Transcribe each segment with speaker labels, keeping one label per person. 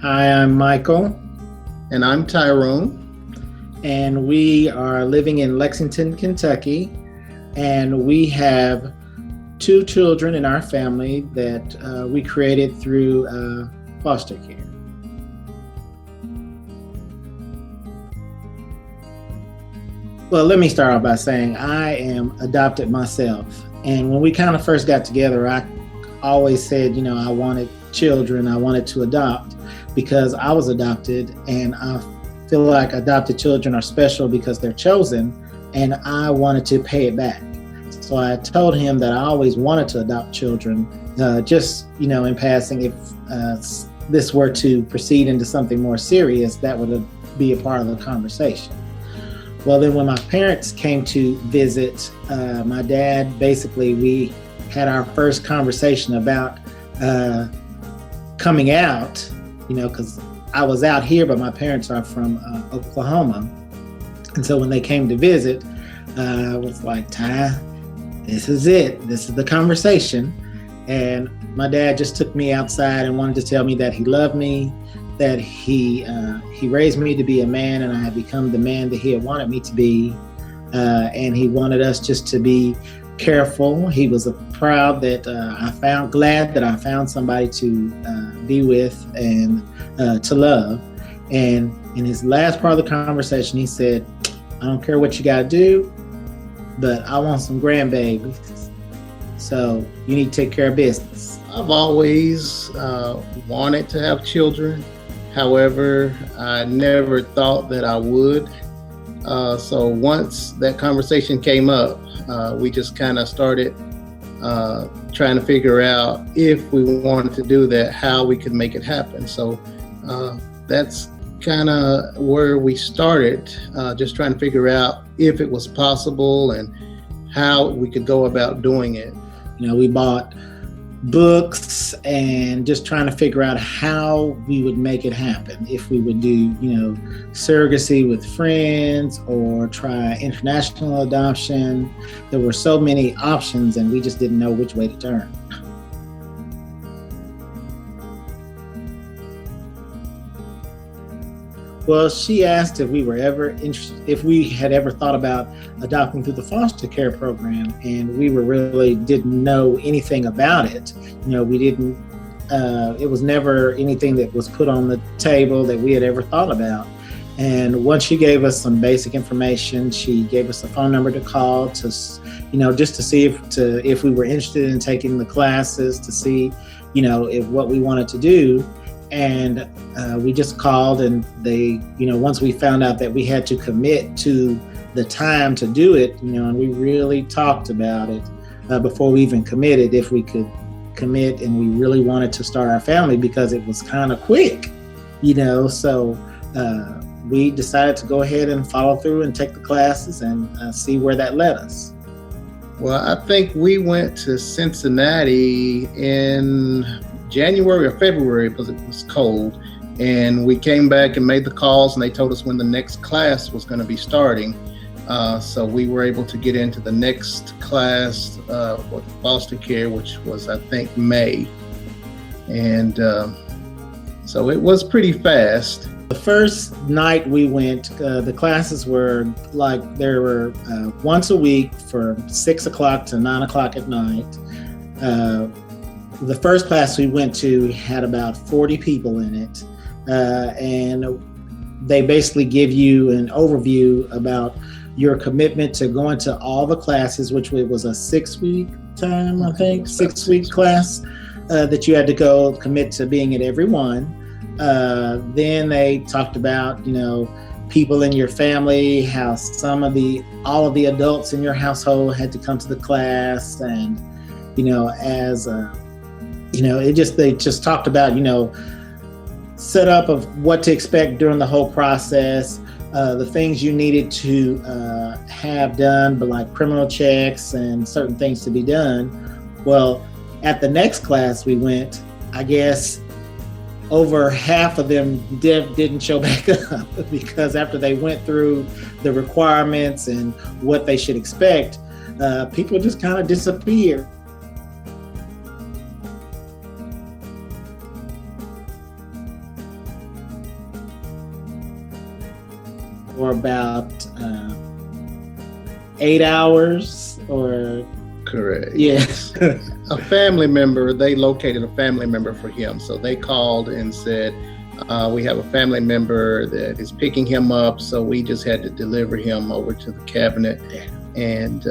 Speaker 1: Hi, I'm Michael,
Speaker 2: And I'm Tyrone.
Speaker 1: and we are living in Lexington, Kentucky, and we have two children in our family that we created through foster care. Well, let me start off by saying I am adopted myself. And when we kind of first got together, I always said, I wanted children, I wanted to adopt because I was adopted, and I feel like adopted children are special because they're chosen, and I wanted to pay it back. So I told him that I always wanted to adopt children, just, in passing, if this were to proceed into something more serious, that would be a part of the conversation. Well, then when my parents came to visit, my dad, basically, we had our first conversation about coming out, because I was out here, but my parents are from Oklahoma. And so when they came to visit, I was like, Ty, this is it. This is the conversation. And my dad just took me outside and wanted to tell me that he loved me, that he raised me to be a man, and I had become the man that he had wanted me to be. And he wanted us just to be careful. He was proud that glad that I found somebody to be with and to love. And in his last part of the conversation, he said, I don't care what you got to do, but I want some grandbabies. So you need to take care of business.
Speaker 2: I've always wanted to have children. However, I never thought that I would. So once that conversation came up, we just kind of started trying to figure out if we wanted to do that, how we could make it happen. So that's kind of where we started, just trying to figure out if it was possible and how we could go about doing it.
Speaker 1: We bought books and just trying to figure out how we would make it happen. If we would do, surrogacy with friends or try international adoption. There were so many options, and we just didn't know which way to turn. Well, she asked if we were ever interested, if we had ever thought about adopting through the foster care program, and we really didn't know anything about it. We didn't. It was never anything that was put on the table that we had ever thought about. And once she gave us some basic information, she gave us a phone number to call to, just to see if we were interested in taking the classes, to see, if what we wanted to do. And we just called, and they, once we found out that we had to commit to the time to do it, and we really talked about it before we even committed, if we could commit, and we really wanted to start our family because it was kind of quick, so we decided to go ahead and follow through and take the classes and see where that led us.
Speaker 2: Well, I think we went to Cincinnati in January or February because it was cold, and we came back and made the calls, and they told us when the next class was going to be starting. So we were able to get into the next class with foster care, which was, I think, May. And so it was pretty fast.
Speaker 1: The first night we went, the classes were there were once a week for 6 o'clock to 9 o'clock at night. The first class we went to had about 40 people in it, and they basically give you an overview about your commitment to going to all the classes, which was a 6-week time, I think, 6-week class that you had to go commit to being at every one. Then they talked about, people in your family, how all of the adults in your household had to come to the class, and, they just talked about, setup of what to expect during the whole process, the things you needed to have done, but like criminal checks and certain things to be done. Well, at the next class we went, I guess over half of them didn't show back up because after they went through the requirements and what they should expect, people just kind of disappeared. for about 8 hours or.
Speaker 2: Correct.
Speaker 1: Yes.
Speaker 2: A family member, they located a family member for him. So they called and said, we have a family member that is picking him up. So we just had to deliver him over to the cabinet. And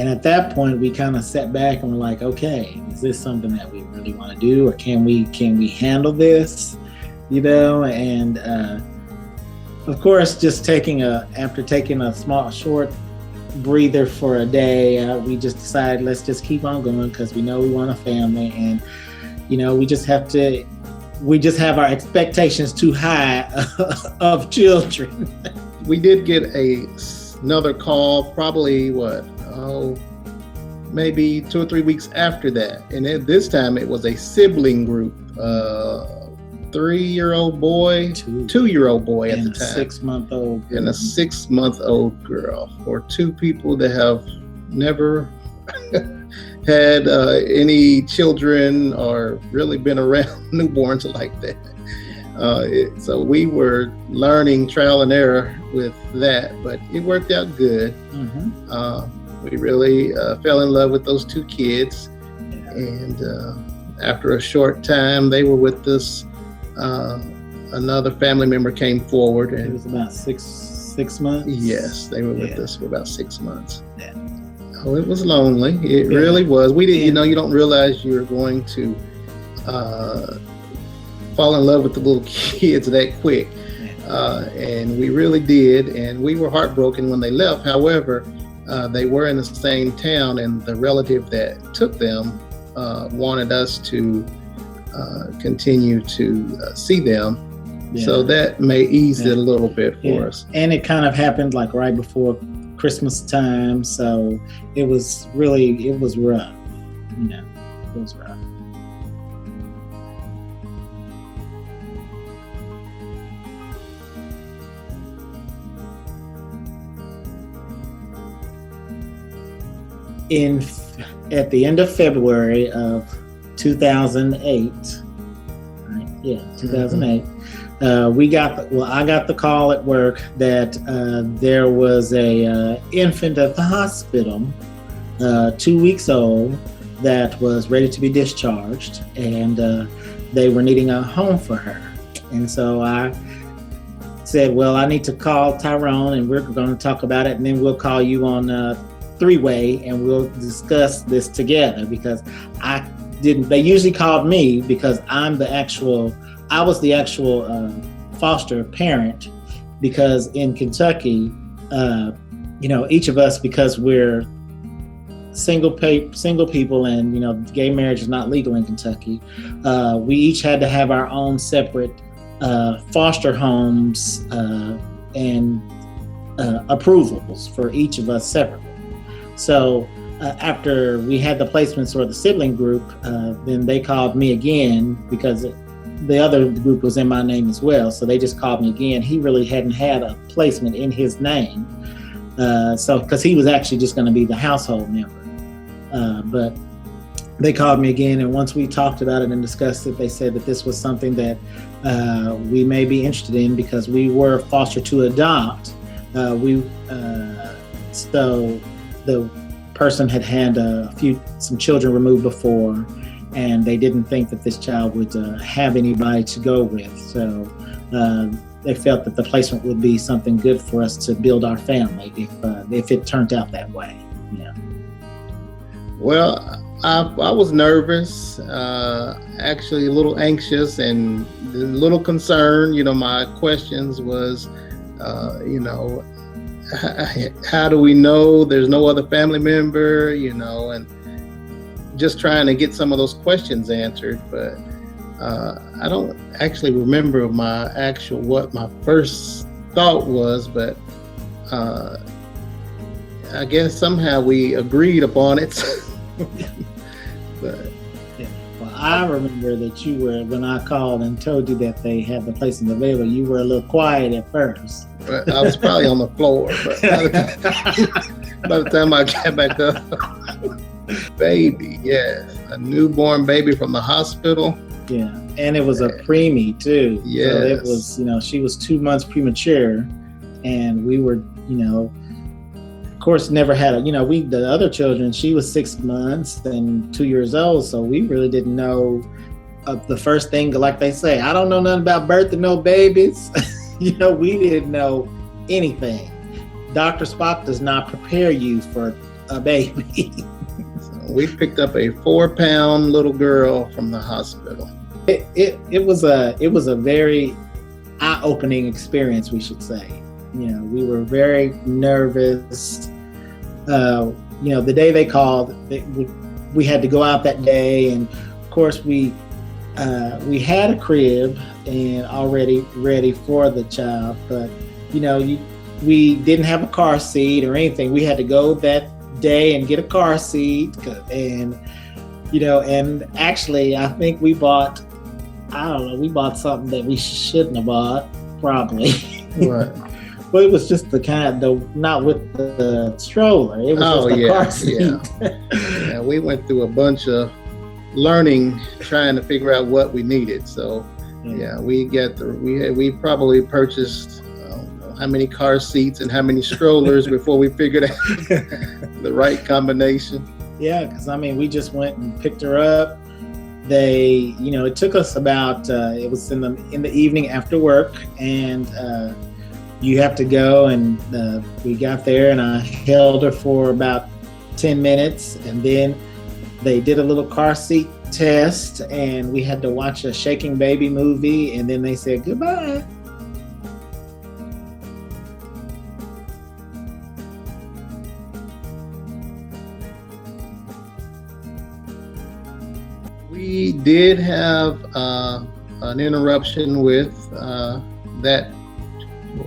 Speaker 1: at that point, we kind of sat back and were like, okay, is this something that we really want to do? Or can we handle this? And of course, just after taking a short breather for a day, we just decided, let's just keep on going because we know we want a family. And, we just have our expectations too high of children.
Speaker 2: We did get another call, probably maybe 2 or 3 weeks after that. And at this time it was a sibling group, 3-year-old boy, 2-year-old boy at the time.
Speaker 1: 6-month-old girl.
Speaker 2: And a 6-month-old girl, for two people that have never had any children or really been around newborns like that. So we were learning trial and error with that, but it worked out good. Mm-hmm. We really fell in love with those two kids. Yeah. And after a short time, they were with us. Another family member came forward. And
Speaker 1: it was about six months?
Speaker 2: Yes, they were with us for about 6 months.
Speaker 1: Yeah.
Speaker 2: Oh, it was lonely. It really was. We didn't, you don't realize you're going to fall in love with the little kids that quick. And we really did. And we were heartbroken when they left. However, they were in the same town, and the relative that took them wanted us to continue to see them. Yeah. So that may ease it a little bit for us.
Speaker 1: And it kind of happened like right before Christmas time. So it was rough. It was rough. At the end of February of 2008, right? Yeah, 2008. Mm-hmm. I got the call at work that there was a infant at the hospital, 2 weeks old, that was ready to be discharged, and they were needing a home for her. And so I said, well, I need to call Tyrone, and we're going to talk about it, and then we'll call you on three-way, and we'll discuss this together, because they usually called me because I was the actual foster parent, because in Kentucky, each of us, because we're single people, and gay marriage is not legal in Kentucky, we each had to have our own separate foster homes and approvals for each of us separately. So after we had the placements for the sibling group, then they called me again, because the other group was in my name as well. So they just called me again. He really hadn't had a placement in his name. Because he was actually just going to be the household member. But they called me again, and once we talked about it and discussed it, they said that this was something that we may be interested in, because we were foster to adopt. So the person had some children removed before, and they didn't think that this child would have anybody to go with. So they felt that the placement would be something good for us to build our family if it turned out that way. Yeah.
Speaker 2: Well, I was nervous, actually a little anxious and a little concerned. My questions was, how do we know there's no other family member, and just trying to get some of those questions answered. But I don't actually remember what my first thought was, but I guess somehow we agreed upon it. But
Speaker 1: well, I remember that you were, when I called and told you that they had the placement available, you were a little quiet at first.
Speaker 2: But I was probably on the floor, but by the time I got back up, baby, yes, a newborn baby from the hospital.
Speaker 1: Yeah, and it was a preemie too.
Speaker 2: Yes.
Speaker 1: So it was, she was 2 months premature, and we were, of course, never had the other children. She was 6 months and 2 years old, so we really didn't know. The first thing, like they say, I don't know nothing about birth and no babies. We didn't know anything. Dr. Spock does not prepare you for a baby.
Speaker 2: So we picked up a 4-pound little girl from the hospital.
Speaker 1: It was a very eye-opening experience, we should say. We were very nervous. The day they called, we had to go out that day, and of course we had a crib and already ready for the child, but we didn't have a car seat or anything. We had to go that day and get a car seat, and actually I think we bought something that we shouldn't have bought, probably.
Speaker 2: Right.
Speaker 1: But it was just not with the stroller. It was just a car seat.
Speaker 2: Yeah, we went through a bunch of learning, trying to figure out what we needed. So we probably purchased how many car seats and how many strollers before we figured out the right combination.
Speaker 1: Yeah, because we just went and picked her up. It took us about it was in the evening after work, and you have to go, and we got there, and I held her for about 10 minutes, and then they did a little car seat test, and we had to watch a shaking baby movie, and then they said goodbye.
Speaker 2: We did have an interruption with that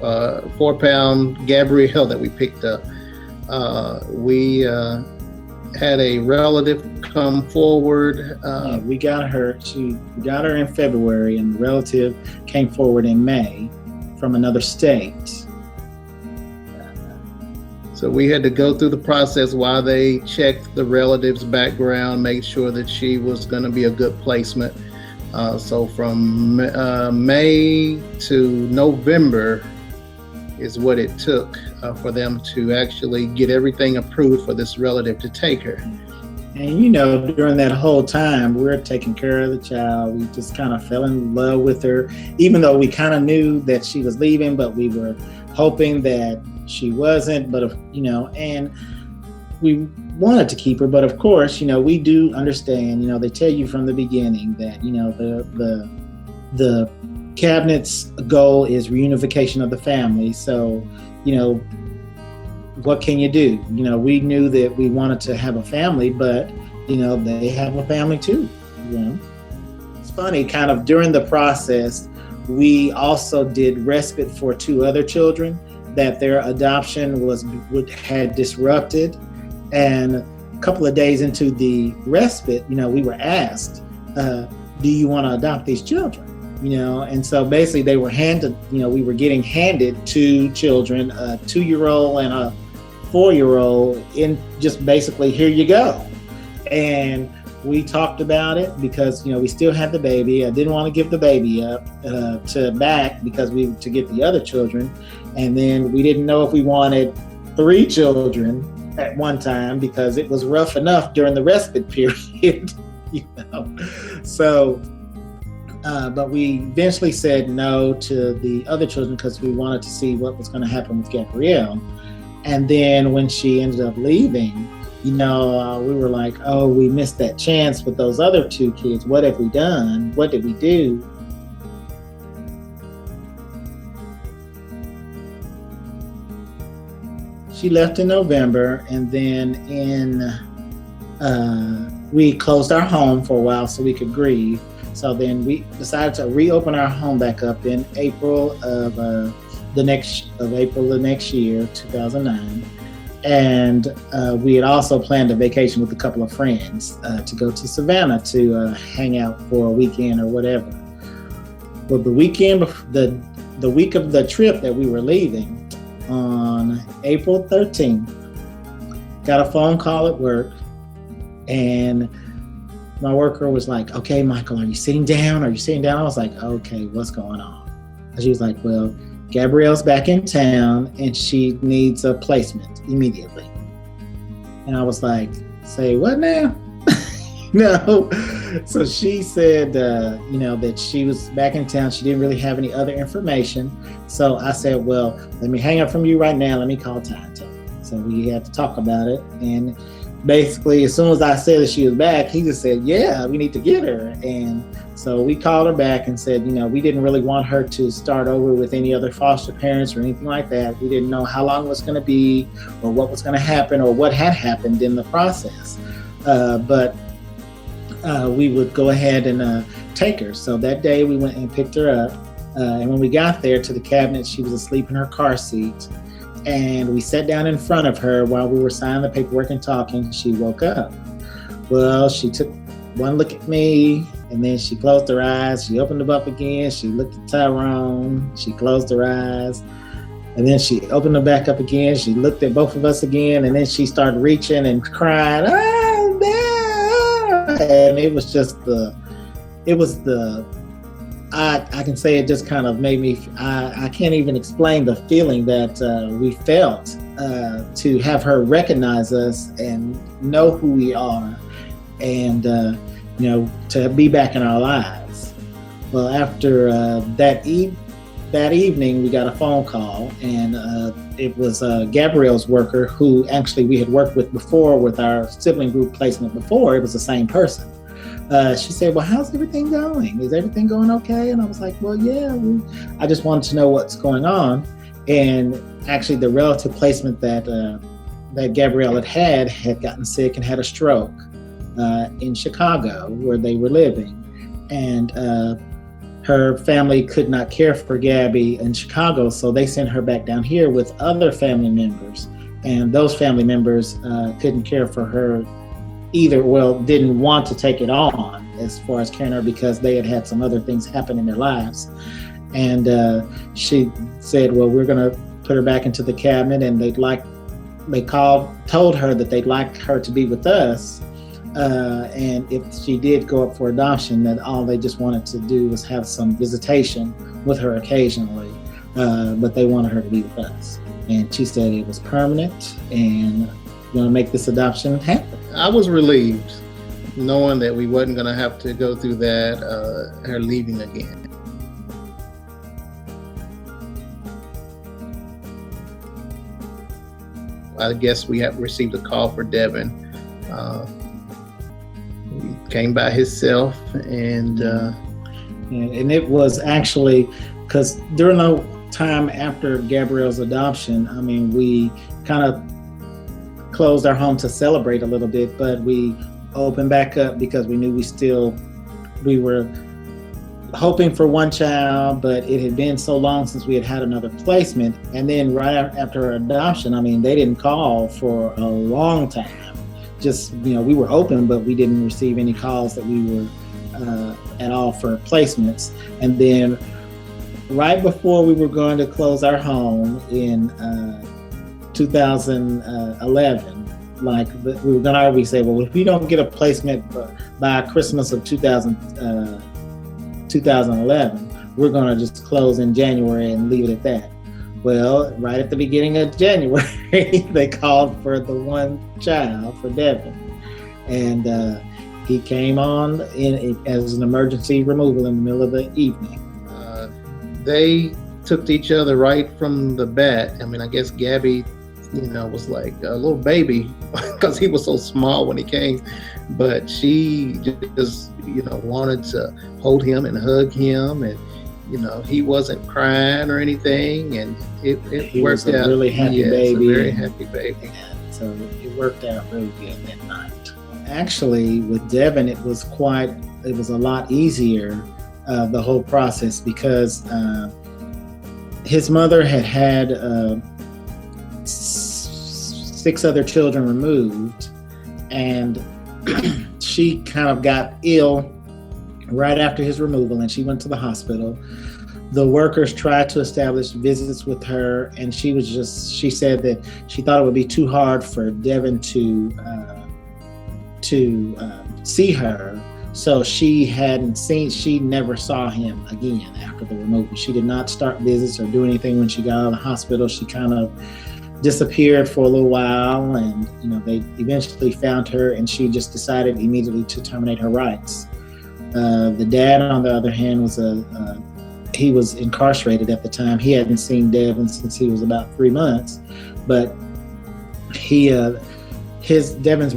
Speaker 2: 4-pound Gabrielle that we picked up. We had a relative come forward.
Speaker 1: We got her in February, and the relative came forward in May from another state.
Speaker 2: So we had to go through the process while they checked the relative's background, made sure that she was going to be a good placement. So from May to November is what it took for them to actually get everything approved for this relative to take her.
Speaker 1: And during that whole time, we're taking care of the child. We just kind of fell in love with her, even though we kind of knew that she was leaving, but we were hoping that she wasn't. But and we wanted to keep her, but of course, we do understand. They tell you from the beginning that the cabinet's goal is reunification of the family. So, what can you do? We knew that we wanted to have a family, but they have a family too. It's funny, kind of during the process, we also did respite for 2 other children that their adoption had disrupted. And a couple of days into the respite, we were asked, do you want to adopt these children? And so basically they were handed, we were getting handed 2 children, a 2-year-old and a 4-year-old, in just basically, here you go. And we talked about it because, we still had the baby. I didn't want to give the baby up because to get the other children. And then we didn't know if we wanted 3 children at one time because it was rough enough during the respite period, So, but we eventually said no to the other children because we wanted to see what was going to happen with Gabrielle. And then when she ended up leaving, we were like, oh, we missed that chance with those other 2 kids. What have we done? What did we do? She left in November, and then we closed our home for a while so we could grieve. So then we decided to reopen our home back up in April of the next year, 2009. And we had also planned a vacation with a couple of friends to go to Savannah to hang out for a weekend or whatever. Well, the week of the trip that we were leaving, on April 13th, got a phone call at work, and my worker was like, okay, Michael, are you sitting down? Are you sitting down? I was like, okay, what's going on? And she was like, well, Gabrielle's back in town and she needs a placement immediately. And I was like, say what now? No. So she said, that she was back in town. She didn't really have any other information. So I said, well, let me hang up from you right now. Let me call Tyrone. So we had to talk about it. And basically, as soon as I said that she was back, he just said, yeah, we need to get her. And so we called her back and said, we didn't really want her to start over with any other foster parents or anything like that. We didn't know how long it was going to be or what was going to happen or what had happened in the process. But we would go ahead and take her. So that day we went and picked her up. And when we got there to the cabinet, she was asleep in her car seat. And we sat down in front of her while we were signing the paperwork and talking. She woke up. Well, she took one look at me, and then she closed her eyes. She opened them up again. She looked at Tyrone. She closed her eyes. And then she opened them back up again. She looked at both of us again, and then she started reaching and crying, oh, no. And it was just I can say it just kind of made me, I can't even explain the feeling that we felt to have her recognize us and know who we are and, to be back in our lives. Well, after that evening, we got a phone call, and it was Gabrielle's worker who actually we had worked with before with our sibling group placement before. It was the same person. She said, well, how's everything going? Is everything going okay? And I was like, well, yeah, I just wanted to know what's going on. And actually the relative placement that Gabrielle had gotten sick and had a stroke in Chicago where they were living. And her family could not care for Gabby in Chicago, so they sent her back down here with other family members. And those family members couldn't care for her either, didn't want to take it on as far as carrying her because they had some other things happen in their lives. And she said, well, we're going to put her back into the cabinet, and told her that they'd like her to be with us. And if she did go up for adoption, that all they just wanted to do was have some visitation with her occasionally, but they wanted her to be with us. And she said it was permanent and going to make this adoption happen.
Speaker 2: I was relieved knowing that we wasn't going to have to go through that, her leaving again. I guess we had received a call for Devon. He came by himself, and
Speaker 1: it was actually because during the time after Gabrielle's adoption, we kind of closed our home to celebrate a little bit, but we opened back up because we knew we were hoping for one child, but it had been so long since we had another placement. And then right after her adoption, they didn't call for a long time. Just, we were open, but we didn't receive any calls that we were at all for placements. And then right before we were going to close our home in 2011, we were going to always say, well, if we don't get a placement by Christmas of 2011, we're going to just close in January and leave it at that. Well, right at the beginning of January, they called for the one child, for Devon. And he came on as an emergency removal in the middle of the evening.
Speaker 2: They took to each other right from the bat. I guess Gabby, was like a little baby because he was so small when he came. But she just, wanted to hold him and hug him, and he wasn't crying or anything, and it
Speaker 1: he
Speaker 2: worked
Speaker 1: was a
Speaker 2: out.
Speaker 1: Really happy baby.
Speaker 2: A very happy baby.
Speaker 1: So it worked out really good that night. Actually, with Devon, it was a lot easier, the whole process, because his mother had 6 other children removed, and she kind of got ill right after his removal, and she went to the hospital. The workers tried to establish visits with her, and she said that she thought it would be too hard for Devon to see her So she never saw him again after the removal. She did not start visits or do anything when she got out of the hospital. She kind of disappeared for a little while, and they eventually found her, and she just decided immediately to terminate her rights. The dad, on the other hand, he was incarcerated at the time. He hadn't seen Devon since he was about 3 months, but Devon's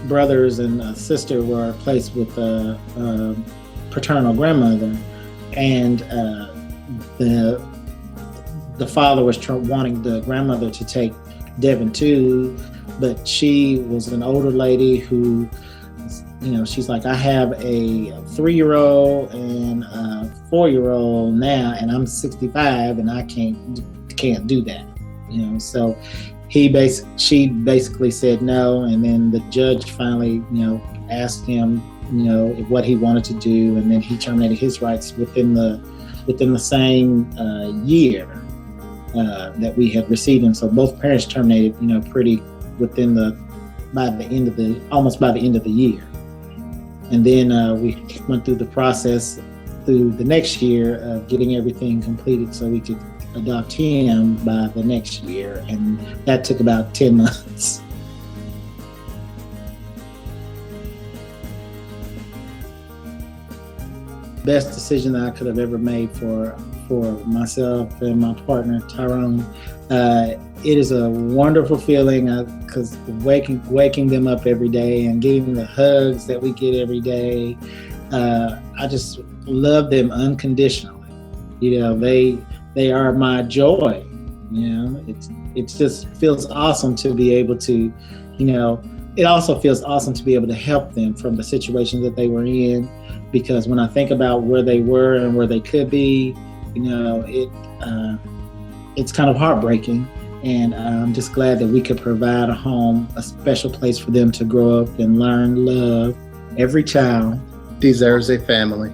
Speaker 1: brothers and sister were placed with a paternal grandmother, and the father was wanting the grandmother to take Devon too, but she was an older lady who, she's like, I have a 3-year-old and a 4-year-old now, and I'm 65, and I can't do that. So she basically said no, and then the judge finally, asked him, what he wanted to do, and then he terminated his rights within the same year that we had received him. So both parents terminated, almost by the end of the year. And then we went through the process through the next year of getting everything completed so we could adopt him by the next year, and that took about 10 months. Best decision that I could have ever made for myself and my partner, Tyrone. It is a wonderful feeling because waking them up every day and getting the hugs that we get every day. I just love them unconditionally. They are my joy. It just feels awesome to be able to, it also feels awesome to be able to help them from the situation that they were in, because when I think about where they were and where they could be, it's kind of heartbreaking. And I'm just glad that we could provide a home, a special place for them to grow up and learn love. Every child
Speaker 2: deserves a family.